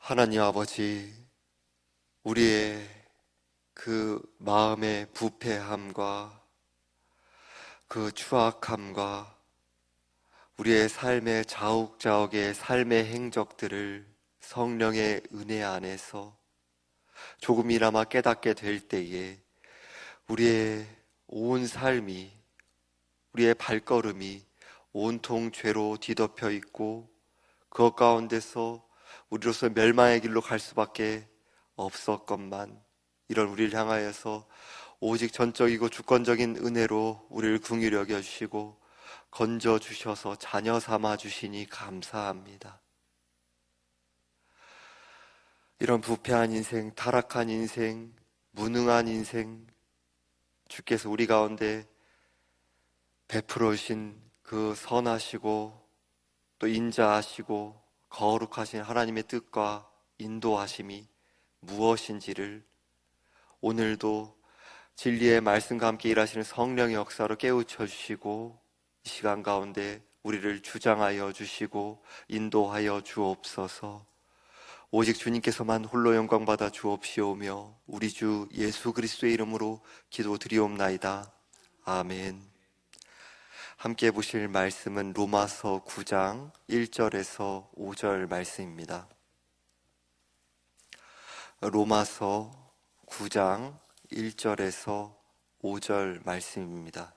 하나님 아버지, 우리의 그 마음의 부패함과 그 추악함과 우리의 삶의 자욱자욱의 삶의 행적들을 성령의 은혜 안에서 조금이나마 깨닫게 될 때에 우리의 온 삶이, 우리의 발걸음이 온통 죄로 뒤덮여 있고 그 가운데서 우리로서 멸망의 길로 갈 수밖에 없었건만, 이런 우리를 향하여서 오직 전적이고 주권적인 은혜로 우리를 긍휼히 여겨주시고 건져주셔서 자녀 삼아주시니 감사합니다. 이런 부패한 인생, 타락한 인생, 무능한 인생, 주께서 우리 가운데 베풀어 주신 그 선하시고 또 인자하시고 거룩하신 하나님의 뜻과 인도하심이 무엇인지를 오늘도 진리의 말씀과 함께 일하시는 성령의 역사로 깨우쳐 주시고 이 시간 가운데 우리를 주장하여 주시고 인도하여 주옵소서. 오직 주님께서만 홀로 영광 받아 주옵시오며 우리 주 예수 그리스도의 이름으로 기도드리옵나이다. 아멘. 함께 보실 말씀은 로마서 9장 1절에서 5절 말씀입니다. 로마서 9장 1절에서 5절 말씀입니다.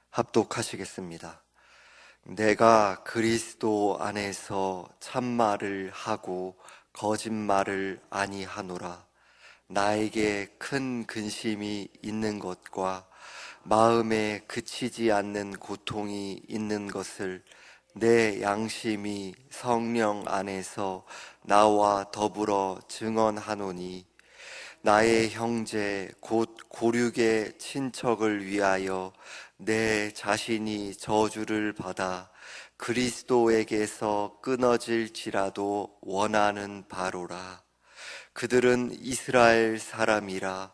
합독하시겠습니다. 내가 그리스도 안에서 참말을 하고 거짓말을 아니하노라. 나에게 큰 근심이 있는 것과 마음에 그치지 않는 고통이 있는 것을 내 양심이 성령 안에서 나와 더불어 증언하노니, 나의 형제 곧 고륙의 친척을 위하여 내 자신이 저주를 받아 그리스도에게서 끊어질지라도 원하는 바로라. 그들은 이스라엘 사람이라.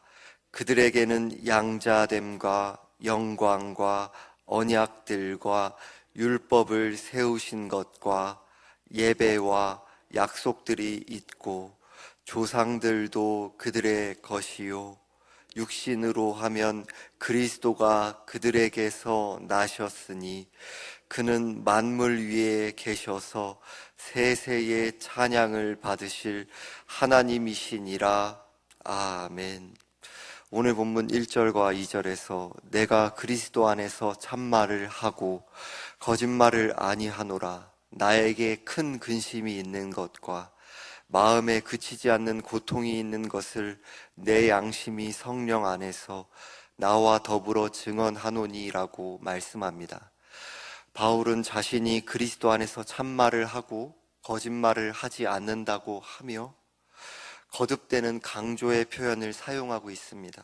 그들에게는 양자됨과 영광과 언약들과 율법을 세우신 것과 예배와 약속들이 있고 조상들도 그들의 것이요 육신으로 하면 그리스도가 그들에게서 나셨으니 그는 만물 위에 계셔서 세세의 찬양을 받으실 하나님이시니라. 아멘. 오늘 본문 1절과 2절에서 내가 그리스도 안에서 참말을 하고 거짓말을 아니하노라. 나에게 큰 근심이 있는 것과 마음에 그치지 않는 고통이 있는 것을 내 양심이 성령 안에서 나와 더불어 증언하노니라고 말씀합니다. 바울은 자신이 그리스도 안에서 참말을 하고 거짓말을 하지 않는다고 하며 거듭되는 강조의 표현을 사용하고 있습니다.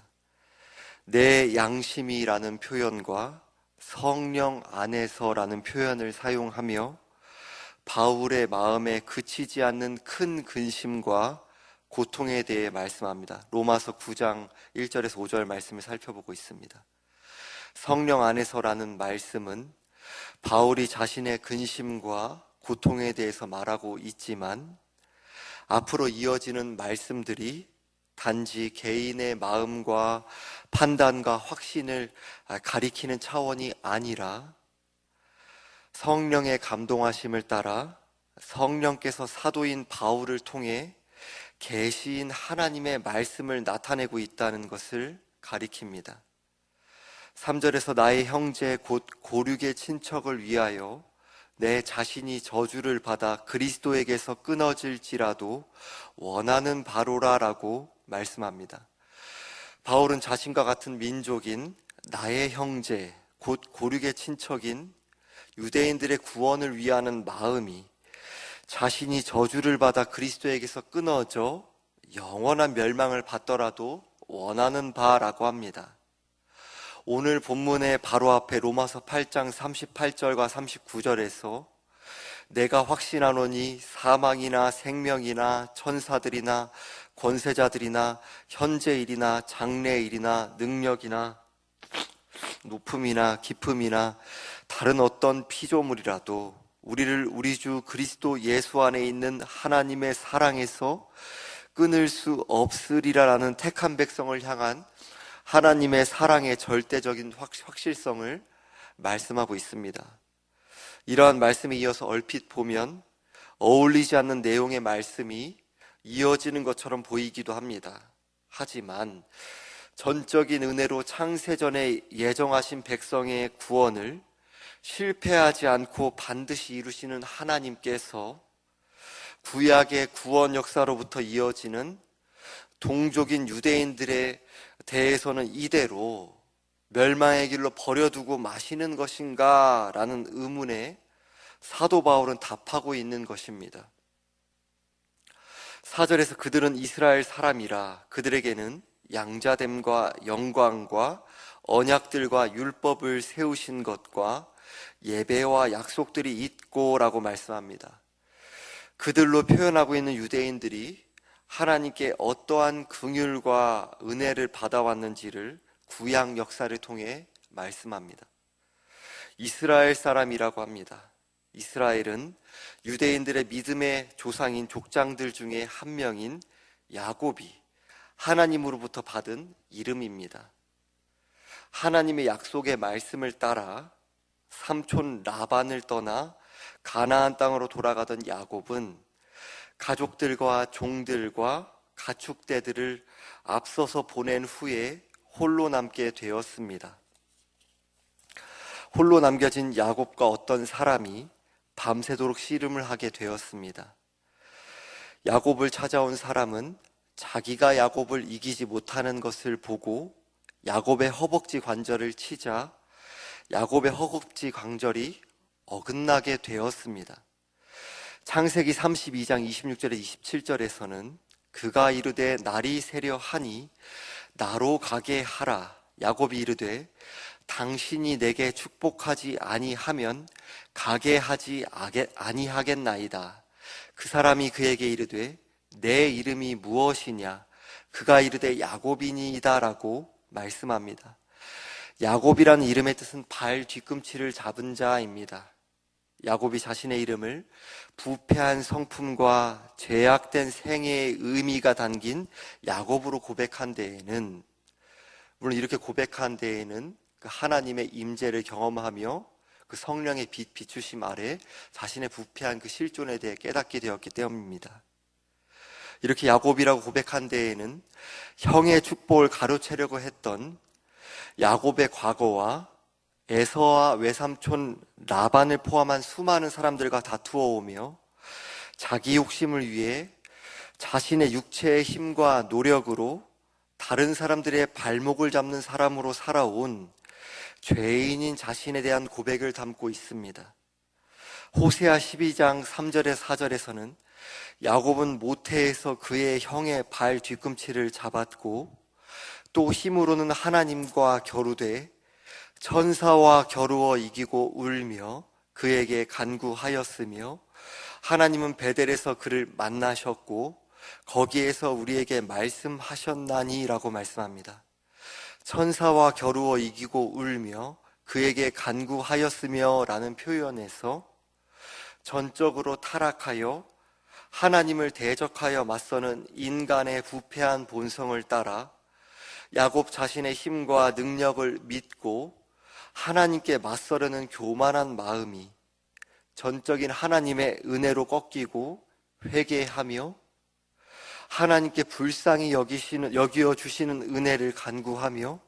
내 양심이라는 표현과 성령 안에서라는 표현을 사용하며 바울의 마음에 그치지 않는 큰 근심과 고통에 대해 말씀합니다. 로마서 9장 1절에서 5절 말씀을 살펴보고 있습니다. 성령 안에서라는 말씀은 바울이 자신의 근심과 고통에 대해서 말하고 있지만 앞으로 이어지는 말씀들이 단지 개인의 마음과 판단과 확신을 가리키는 차원이 아니라 성령의 감동하심을 따라 성령께서 사도인 바울을 통해 계시인 하나님의 말씀을 나타내고 있다는 것을 가리킵니다. 3절에서 나의 형제 곧 고륙의 친척을 위하여 내 자신이 저주를 받아 그리스도에게서 끊어질지라도 원하는 바로라라고 말씀합니다. 바울은 자신과 같은 민족인 나의 형제 곧 고륙의 친척인 유대인들의 구원을 위하는 마음이 자신이 저주를 받아 그리스도에게서 끊어져 영원한 멸망을 받더라도 원하는 바라고 합니다. 오늘 본문의 바로 앞에 로마서 8장 38절과 39절에서 내가 확신하노니 사망이나 생명이나 천사들이나 권세자들이나 현재일이나 장래일이나 능력이나 높음이나 깊음이나 다른 어떤 피조물이라도 우리를 우리 주 그리스도 예수 안에 있는 하나님의 사랑에서 끊을 수 없으리라라는 택한 백성을 향한 하나님의 사랑의 절대적인 확실성을 말씀하고 있습니다. 이러한 말씀에 이어서 얼핏 보면 어울리지 않는 내용의 말씀이 이어지는 것처럼 보이기도 합니다. 하지만 전적인 은혜로 창세전에 예정하신 백성의 구원을 실패하지 않고 반드시 이루시는 하나님께서 구약의 구원 역사로부터 이어지는 동족인 유대인들에 대해서는 이대로 멸망의 길로 버려두고 마시는 것인가? 라는 의문에 사도 바울은 답하고 있는 것입니다. 4절에서 그들은 이스라엘 사람이라 그들에게는 양자됨과 영광과 언약들과 율법을 세우신 것과 예배와 약속들이 있고 라고 말씀합니다. 그들로 표현하고 있는 유대인들이 하나님께 어떠한 긍휼과 은혜를 받아왔는지를 구약 역사를 통해 말씀합니다. 이스라엘 사람이라고 합니다. 이스라엘은 유대인들의 믿음의 조상인 족장들 중에 한 명인 야곱이 하나님으로부터 받은 이름입니다. 하나님의 약속의 말씀을 따라 삼촌 라반을 떠나 가나안 땅으로 돌아가던 야곱은 가족들과 종들과 가축대들을 앞서서 보낸 후에 홀로 남게 되었습니다. 홀로 남겨진 야곱과 어떤 사람이 밤새도록 씨름을 하게 되었습니다. 야곱을 찾아온 사람은 자기가 야곱을 이기지 못하는 것을 보고 야곱의 허벅지 관절을 치자 야곱의 허벅지 관절이 어긋나게 되었습니다. 창세기 32장 26절에 27절에서는 그가 이르되 날이 새려 하니 나로 가게 하라. 야곱이 이르되 당신이 내게 축복하지 아니하면 가게 하지 아니하겠나이다. 그 사람이 그에게 이르되 내 이름이 무엇이냐? 그가 이르되 야곱이니이다 라고 말씀합니다. 야곱이라는 이름의 뜻은 발 뒤꿈치를 잡은 자입니다. 야곱이 자신의 이름을 부패한 성품과 죄악된 생애의 의미가 담긴 야곱으로 고백한 데에는, 물론 이렇게 고백한 데에는 그 하나님의 임재를 경험하며 그 성령의 비추심 아래 자신의 부패한 그 실존에 대해 깨닫게 되었기 때문입니다. 이렇게 야곱이라고 고백한 데에는 형의 축복을 가로채려고 했던 야곱의 과거와 에서와 외삼촌 라반을 포함한 수많은 사람들과 다투어 오며 자기 욕심을 위해 자신의 육체의 힘과 노력으로 다른 사람들의 발목을 잡는 사람으로 살아온 죄인인 자신에 대한 고백을 담고 있습니다. 호세아 12장 3절에 4절에서는 야곱은 모태에서 그의 형의 발 뒤꿈치를 잡았고 또 힘으로는 하나님과 겨루되 천사와 겨루어 이기고 울며 그에게 간구하였으며 하나님은 베델에서 그를 만나셨고 거기에서 우리에게 말씀하셨나니 라고 말씀합니다. 천사와 겨루어 이기고 울며 그에게 간구하였으며 라는 표현에서 전적으로 타락하여 하나님을 대적하여 맞서는 인간의 부패한 본성을 따라 야곱 자신의 힘과 능력을 믿고 하나님께 맞서려는 교만한 마음이 전적인 하나님의 은혜로 꺾이고 회개하며 하나님께 불쌍히 여기어 주시는 은혜를 간구하며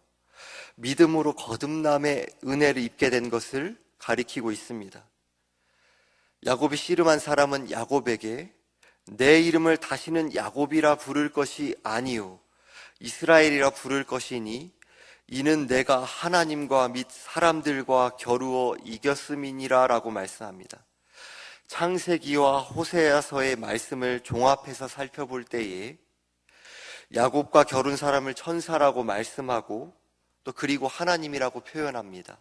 믿음으로 거듭남의 은혜를 입게 된 것을 가리키고 있습니다. 야곱이 씨름한 사람은 야곱에게 내 이름을 다시는 야곱이라 부를 것이 아니요 이스라엘이라 부를 것이니 이는 내가 하나님과 및 사람들과 겨루어 이겼음이니라 라고 말씀합니다. 창세기와 호세아서의 말씀을 종합해서 살펴볼 때에 야곱과 겨룬 사람을 천사라고 말씀하고 또 그리고 하나님이라고 표현합니다.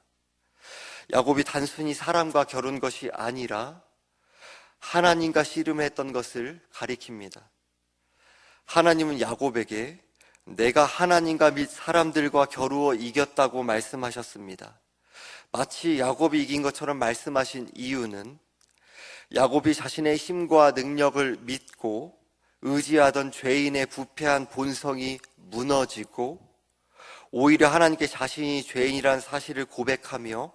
야곱이 단순히 사람과 겨룬 것이 아니라 하나님과 씨름했던 것을 가리킵니다. 하나님은 야곱에게 내가 하나님과 및 사람들과 겨루어 이겼다고 말씀하셨습니다. 마치 야곱이 이긴 것처럼 말씀하신 이유는 야곱이 자신의 힘과 능력을 믿고 의지하던 죄인의 부패한 본성이 무너지고 오히려 하나님께 자신이 죄인이라는 사실을 고백하며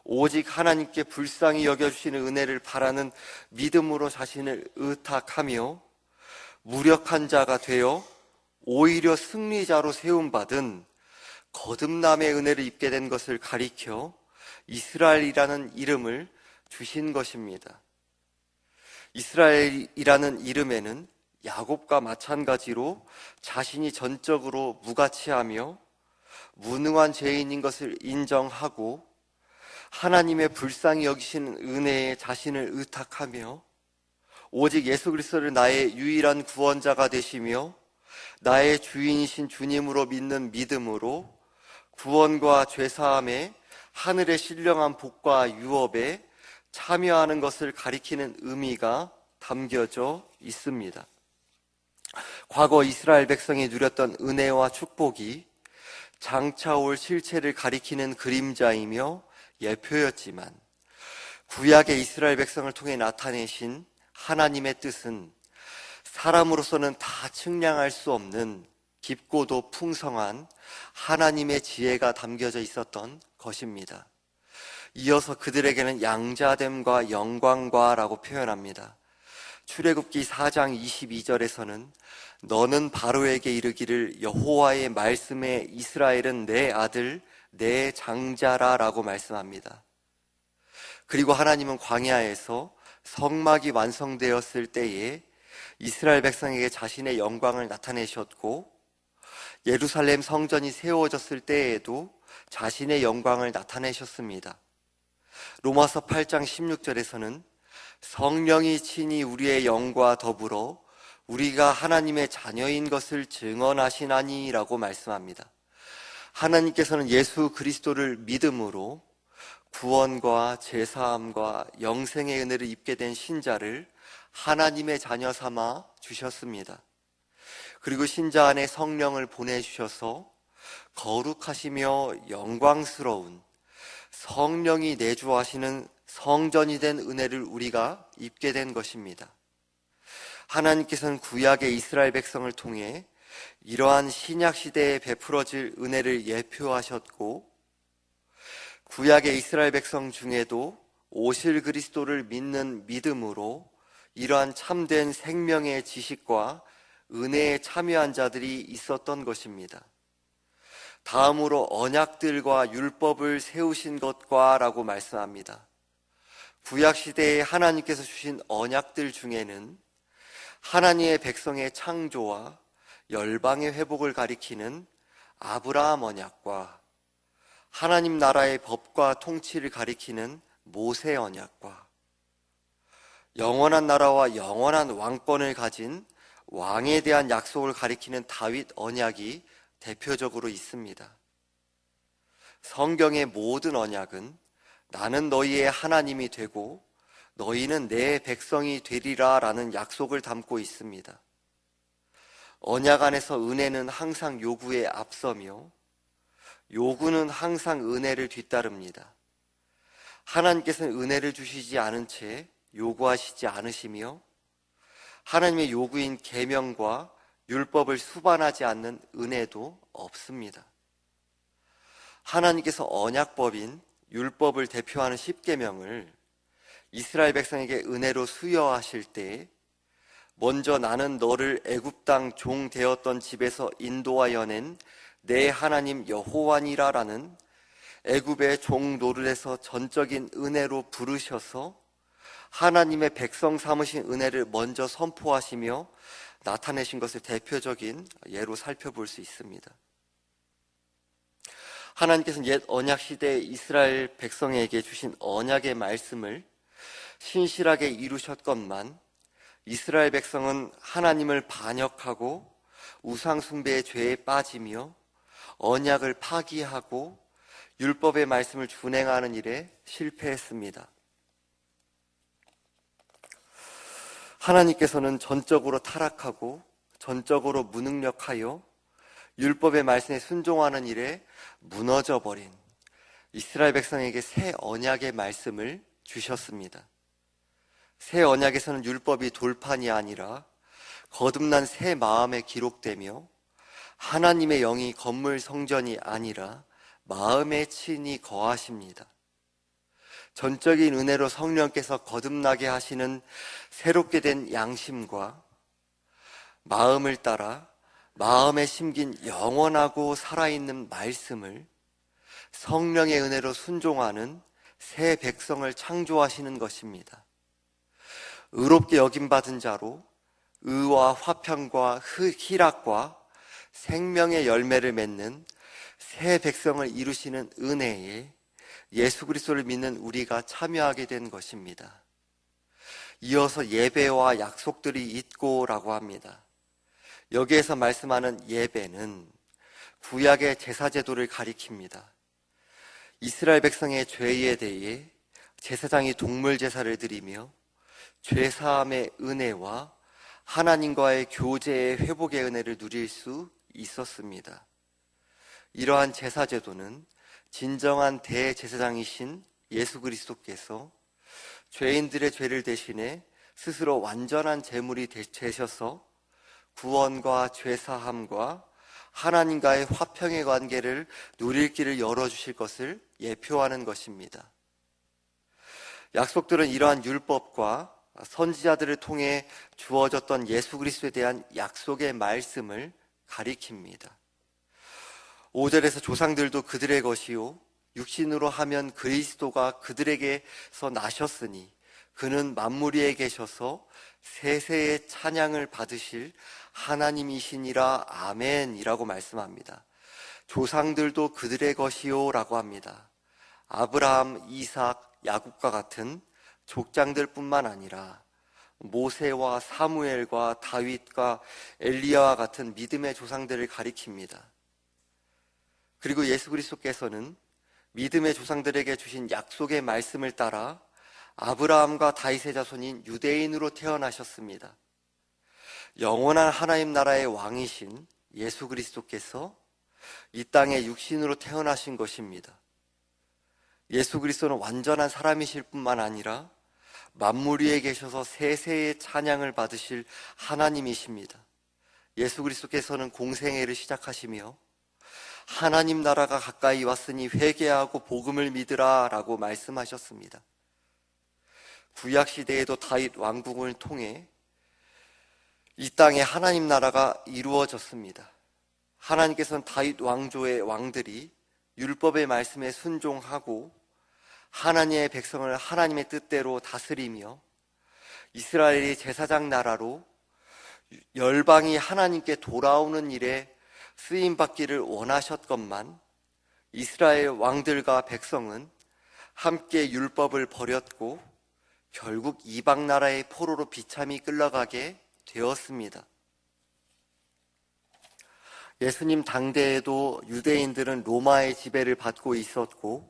오직 하나님께 불쌍히 여겨주시는 은혜를 바라는 믿음으로 자신을 의탁하며 무력한 자가 되어 오히려 승리자로 세움받은 거듭남의 은혜를 입게 된 것을 가리켜 이스라엘이라는 이름을 주신 것입니다. 이스라엘이라는 이름에는 야곱과 마찬가지로 자신이 전적으로 무가치하며 무능한 죄인인 것을 인정하고 하나님의 불쌍히 여기시는 은혜에 자신을 의탁하며 오직 예수 그리스도를 나의 유일한 구원자가 되시며 나의 주인이신 주님으로 믿는 믿음으로 구원과 죄사함에 하늘의 신령한 복과 유업에 참여하는 것을 가리키는 의미가 담겨져 있습니다. 과거 이스라엘 백성이 누렸던 은혜와 축복이 장차 올 실체를 가리키는 그림자이며 예표였지만 구약의 이스라엘 백성을 통해 나타내신 하나님의 뜻은 사람으로서는 다 측량할 수 없는 깊고도 풍성한 하나님의 지혜가 담겨져 있었던 것입니다. 이어서 그들에게는 양자됨과 영광과 라고 표현합니다. 출애굽기 4장 22절에서는 너는 바로에게 이르기를 여호와의 말씀에 이스라엘은 내 아들 내 장자라 라고 말씀합니다. 그리고 하나님은 광야에서 성막이 완성되었을 때에 이스라엘 백성에게 자신의 영광을 나타내셨고 예루살렘 성전이 세워졌을 때에도 자신의 영광을 나타내셨습니다. 로마서 8장 16절에서는 성령이 친히 우리의 영과 더불어 우리가 하나님의 자녀인 것을 증언하시나니 라고 말씀합니다. 하나님께서는 예수 그리스도를 믿음으로 구원과 제사함과 영생의 은혜를 입게 된 신자를 하나님의 자녀 삼아 주셨습니다. 그리고 신자 안에 성령을 보내주셔서 거룩하시며 영광스러운 성령이 내주하시는 성전이 된 은혜를 우리가 입게 된 것입니다. 하나님께서는 구약의 이스라엘 백성을 통해 이러한 신약 시대에 베풀어질 은혜를 예표하셨고 구약의 이스라엘 백성 중에도 오실 그리스도를 믿는 믿음으로 이러한 참된 생명의 지식과 은혜에 참여한 자들이 있었던 것입니다. 다음으로 언약들과 율법을 세우신 것과 라고 말씀합니다. 구약시대에 하나님께서 주신 언약들 중에는 하나님의 백성의 창조와 열방의 회복을 가리키는 아브라함 언약과 하나님 나라의 법과 통치를 가리키는 모세 언약과 영원한 나라와 영원한 왕권을 가진 왕에 대한 약속을 가리키는 다윗 언약이 대표적으로 있습니다. 성경의 모든 언약은 나는 너희의 하나님이 되고 너희는 내 백성이 되리라 라는 약속을 담고 있습니다. 언약 안에서 은혜는 항상 요구에 앞서며 요구는 항상 은혜를 뒤따릅니다. 하나님께서는 은혜를 주시지 않은 채 요구하시지 않으시며 하나님의 요구인 계명과 율법을 수반하지 않는 은혜도 없습니다. 하나님께서 언약법인 율법을 대표하는 십계명을 이스라엘 백성에게 은혜로 수여하실 때 먼저 나는 너를 애굽 땅 종 되었던 집에서 인도하여 낸 내 하나님 여호와니라라는 애굽의 종 노릇에서 전적인 은혜로 부르셔서 하나님의 백성 삼으신 은혜를 먼저 선포하시며 나타내신 것을 대표적인 예로 살펴볼 수 있습니다. 하나님께서는 옛 언약 시대의 이스라엘 백성에게 주신 언약의 말씀을 신실하게 이루셨건만 이스라엘 백성은 하나님을 반역하고 우상 숭배의 죄에 빠지며 언약을 파기하고 율법의 말씀을 준행하는 일에 실패했습니다. 하나님께서는 전적으로 타락하고 전적으로 무능력하여 율법의 말씀에 순종하는 일에 무너져 버린 이스라엘 백성에게 새 언약의 말씀을 주셨습니다. 새 언약에서는 율법이 돌판이 아니라 거듭난 새 마음에 기록되며 하나님의 영이 건물 성전이 아니라 마음에 친히 거하십니다. 전적인 은혜로 성령께서 거듭나게 하시는 새롭게 된 양심과 마음을 따라 마음에 심긴 영원하고 살아있는 말씀을 성령의 은혜로 순종하는 새 백성을 창조하시는 것입니다. 의롭게 여김받은 자로 의와 화평과 희락과 생명의 열매를 맺는 새 백성을 이루시는 은혜에 예수 그리스도를 믿는 우리가 참여하게 된 것입니다. 이어서 예배와 약속들이 있고라고 합니다. 여기에서 말씀하는 예배는 구약의 제사제도를 가리킵니다. 이스라엘 백성의 죄에 대해 제사장이 동물 제사를 드리며 죄사함의 은혜와 하나님과의 교제의 회복의 은혜를 누릴 수 있었습니다. 이러한 제사제도는 진정한 대제사장이신 예수 그리스도께서 죄인들의 죄를 대신해 스스로 완전한 제물이 되셔서 구원과 죄사함과 하나님과의 화평의 관계를 누릴 길을 열어주실 것을 예표하는 것입니다. 약속들은 이러한 율법과 선지자들을 통해 주어졌던 예수 그리스도에 대한 약속의 말씀을 가리킵니다. 5절에서 조상들도 그들의 것이요 육신으로 하면 그리스도가 그들에게서 나셨으니 그는 만물 위에 계셔서 세세의 찬양을 받으실 하나님이시니라 아멘이라고 말씀합니다. 조상들도 그들의 것이요 라고 합니다. 아브라함, 이삭, 야곱과 같은 족장들 뿐만 아니라 모세와 사무엘과 다윗과 엘리야와 같은 믿음의 조상들을 가리킵니다. 그리고 예수 그리스도께서는 믿음의 조상들에게 주신 약속의 말씀을 따라 아브라함과 다윗의 자손인 유대인으로 태어나셨습니다. 영원한 하나님 나라의 왕이신 예수 그리스도께서 이 땅에 육신으로 태어나신 것입니다. 예수 그리스도는 완전한 사람이실 뿐만 아니라 만물 위에 계셔서 세세의 찬양을 받으실 하나님이십니다. 예수 그리스도께서는 공생애를 시작하시며 하나님 나라가 가까이 왔으니 회개하고 복음을 믿으라 라고 말씀하셨습니다. 구약시대에도 다윗 왕궁을 통해 이 땅에 하나님 나라가 이루어졌습니다. 하나님께서는 다윗 왕조의 왕들이 율법의 말씀에 순종하고 하나님의 백성을 하나님의 뜻대로 다스리며 이스라엘이 제사장 나라로 열방이 하나님께 돌아오는 일에 쓰임받기를 원하셨건만 이스라엘 왕들과 백성은 함께 율법을 버렸고 결국 이방 나라의 포로로 비참히 끌려가게 되었습니다. 예수님 당대에도 유대인들은 로마의 지배를 받고 있었고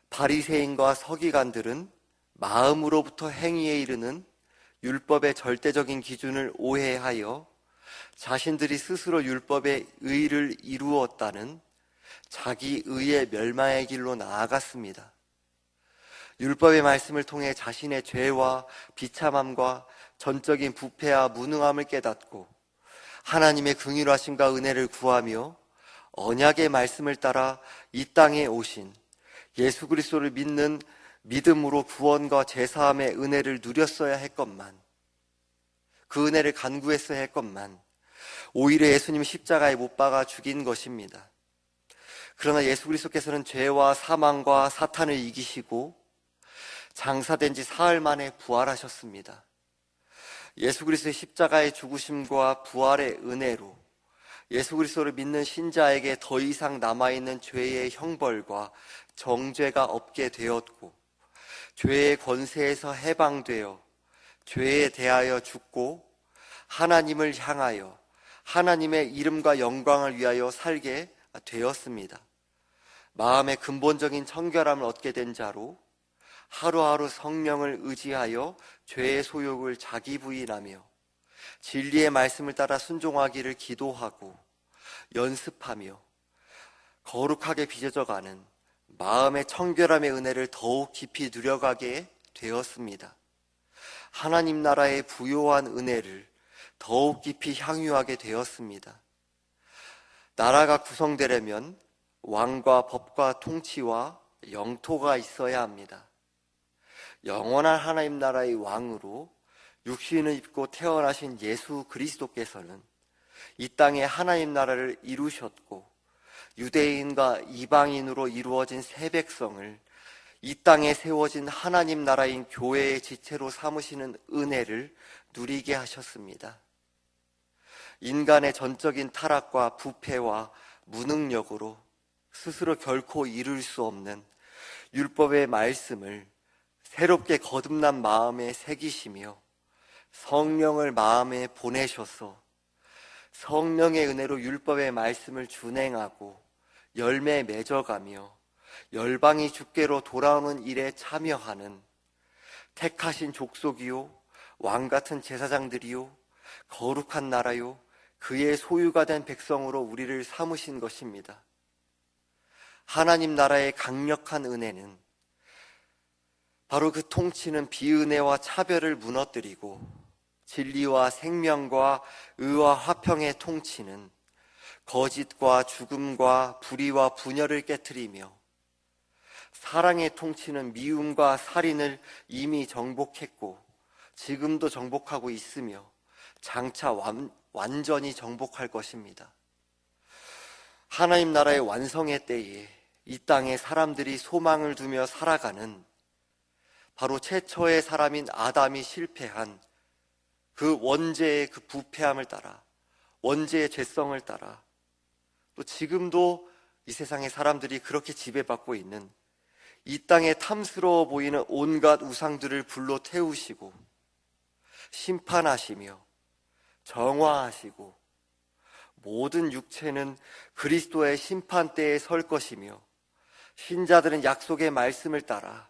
바리새인과 서기관들은 마음으로부터 행위에 이르는 율법의 절대적인 기준을 오해하여 자신들이 스스로 율법의 의를 이루었다는 자기 의의 멸망의 길로 나아갔습니다. 율법의 말씀을 통해 자신의 죄와 비참함과 전적인 부패와 무능함을 깨닫고 하나님의 긍휼하심과 은혜를 구하며 언약의 말씀을 따라 이 땅에 오신 예수 그리스도를 믿는 믿음으로 구원과 제사함의 은혜를 누렸어야 했건만, 그 은혜를 간구했어야 했건만 오히려 예수님 십자가에 못 박아 죽인 것입니다. 그러나 예수 그리스도께서는 죄와 사망과 사탄을 이기시고 장사된 지 사흘 만에 부활하셨습니다. 예수 그리스도의 십자가의 죽으심과 부활의 은혜로 예수 그리스도를 믿는 신자에게 더 이상 남아있는 죄의 형벌과 정죄가 없게 되었고 죄의 권세에서 해방되어 죄에 대하여 죽고 하나님을 향하여 하나님의 이름과 영광을 위하여 살게 되었습니다. 마음의 근본적인 청결함을 얻게 된 자로 하루하루 성령을 의지하여 죄의 소욕을 자기 부인하며 진리의 말씀을 따라 순종하기를 기도하고 연습하며 거룩하게 빚어져가는 마음의 청결함의 은혜를 더욱 깊이 누려가게 되었습니다. 하나님 나라의 부요한 은혜를 더욱 깊이 향유하게 되었습니다. 나라가 구성되려면 왕과 법과 통치와 영토가 있어야 합니다. 영원한 하나님 나라의 왕으로 육신을 입고 태어나신 예수 그리스도께서는 이 땅에 하나님 나라를 이루셨고 유대인과 이방인으로 이루어진 새 백성을 이 땅에 세워진 하나님 나라인 교회의 지체로 삼으시는 은혜를 누리게 하셨습니다. 인간의 전적인 타락과 부패와 무능력으로 스스로 결코 이룰 수 없는 율법의 말씀을 새롭게 거듭난 마음에 새기시며 성령을 마음에 보내셔서 성령의 은혜로 율법의 말씀을 준행하고 열매 맺어가며 열방이 주께로 돌아오는 일에 참여하는 택하신 족속이요 왕같은 제사장들이요 거룩한 나라요 그의 소유가 된 백성으로 우리를 삼으신 것입니다. 하나님 나라의 강력한 은혜는 바로 그 통치는 비은혜와 차별을 무너뜨리고 진리와 생명과 의와 화평의 통치는 거짓과 죽음과 불의와 분열을 깨트리며 사랑의 통치는 미움과 살인을 이미 정복했고 지금도 정복하고 있으며 장차 완전히 정복할 것입니다. 하나님 나라의 완성의 때에 이 땅에 사람들이 소망을 두며 살아가는 바로 최초의 사람인 아담이 실패한 그 원죄의 그 부패함을 따라 원죄의 죄성을 따라 또 지금도 이 세상의 사람들이 그렇게 지배받고 있는 이 땅에 탐스러워 보이는 온갖 우상들을 불로 태우시고 심판하시며 정화하시고 모든 육체는 그리스도의 심판대에 설 것이며 신자들은 약속의 말씀을 따라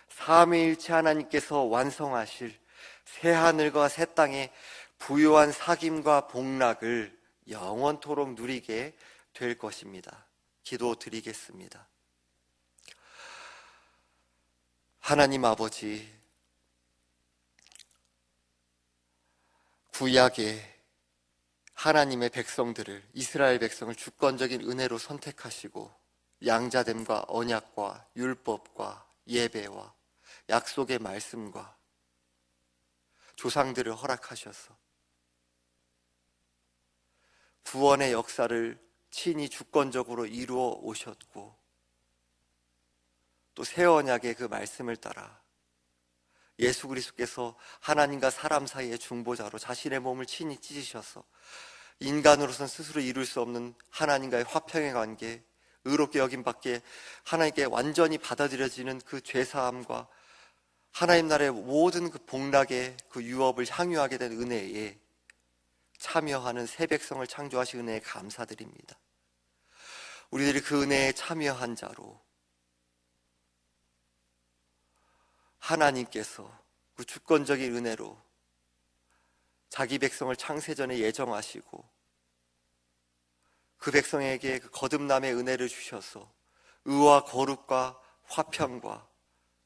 삼위일체 하나님께서 완성하실 새하늘과 새 땅의 부요한 사귐과 복락을 영원토록 누리게 될 것입니다. 기도드리겠습니다. 하나님 아버지, 구약의 하나님의 백성들을, 이스라엘 백성을 주권적인 은혜로 선택하시고 양자됨과 언약과 율법과 예배와 약속의 말씀과 조상들을 허락하셔서 구원의 역사를 친히 주권적으로 이루어 오셨고 또 새 언약의 그 말씀을 따라 예수 그리스도께서 하나님과 사람 사이의 중보자로 자신의 몸을 친히 찢으셔서 인간으로서는 스스로 이룰 수 없는 하나님과의 화평의 관계, 의롭게 여김 밖에 하나님께 완전히 받아들여지는 그 죄사함과 하나님 나라의 모든 그 복락의 그 유업을 향유하게 된 은혜에 참여하는 새 백성을 창조하신 은혜에 감사드립니다. 우리들이 그 은혜에 참여한 자로 하나님께서 그 주권적인 은혜로 자기 백성을 창세전에 예정하시고 그 백성에게 그 거듭남의 은혜를 주셔서 의와 거룩과 화평과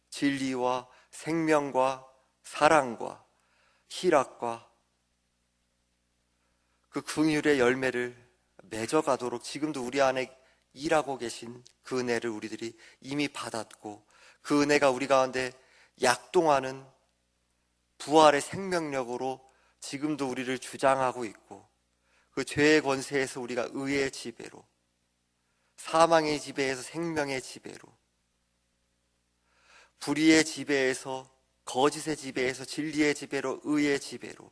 진리와 생명과 사랑과 희락과 그 긍휼의 열매를 맺어가도록 지금도 우리 안에 일하고 계신 그 은혜를 우리들이 이미 받았고 그 은혜가 우리 가운데 약동하는 부활의 생명력으로 지금도 우리를 주장하고 있고 그 죄의 권세에서 우리가 의의 지배로 사망의 지배에서 생명의 지배로 불의의 지배에서 거짓의 지배에서 진리의 지배로 의의 지배로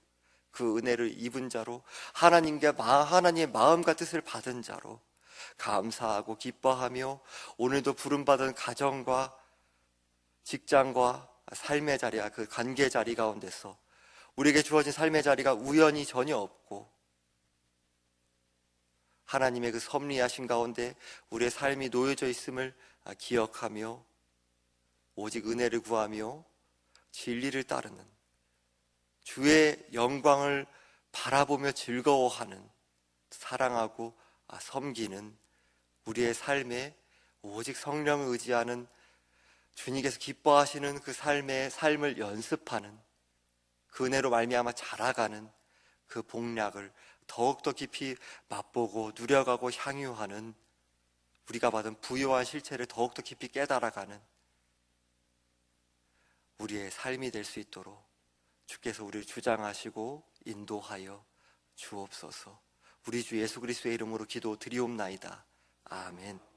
그 은혜를 입은 자로 하나님의 마음과 뜻을 받은 자로 감사하고 기뻐하며 오늘도 부름받은 가정과 직장과 삶의 자리와 그 관계 자리 가운데서 우리에게 주어진 삶의 자리가 우연이 전혀 없고 하나님의 그 섭리하신 가운데 우리의 삶이 놓여져 있음을 기억하며 오직 은혜를 구하며 진리를 따르는, 주의 영광을 바라보며 즐거워하는, 사랑하고 섬기는 우리의 삶에 오직 성령을 의지하는, 주님께서 기뻐하시는 그 삶을 연습하는, 그 은혜로 말미암아 자라가는 그 복락을 더욱더 깊이 맛보고 누려가고 향유하는, 우리가 받은 부요한 실체를 더욱더 깊이 깨달아가는 우리의 삶이 될 수 있도록 주께서 우리를 주장하시고 인도하여 주옵소서. 우리 주 예수 그리스도의 이름으로 기도드리옵나이다. 아멘.